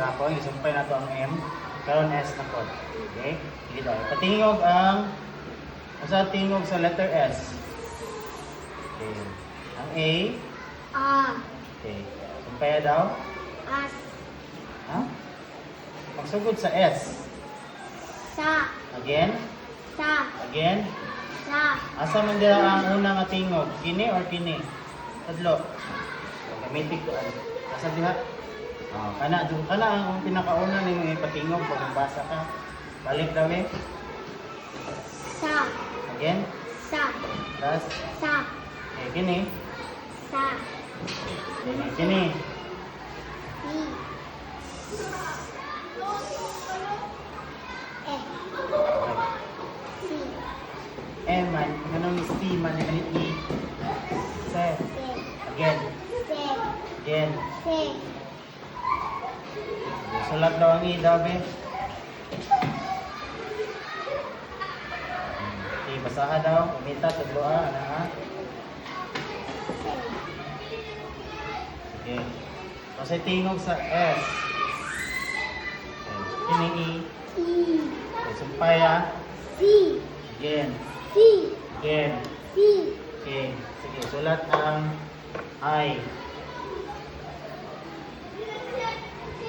gihapon, isumpay na to ang M. Karon S na po. Okay? Sige daw. Patingog ang sa tingog sa letter S. Okay. Ang A. Okay. Sumpay daw. Ha? Magsugod sa S. Again. Again. Asa man dira ang unang nga tingog? Kini or kini? Tadlo. Gamitin ko. Asa diha? Kana ang pinakauna nimo ipatingog pag magbasa ka. Balik daw eh. Again. Tapos. Okay, kini. Okay, kini. Man, ganun is T man, ganun E. Se. Again. Sulat daw ang E daw, be. Okay, basaha daw. Kumita, tudloa, ha? Sige. Kasi tingog sa S. Okay. Kini E. Okay, sumpaya. Again. Again. Okay. Sige, sulat ang I.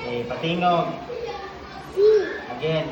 Okay, patingog. Again.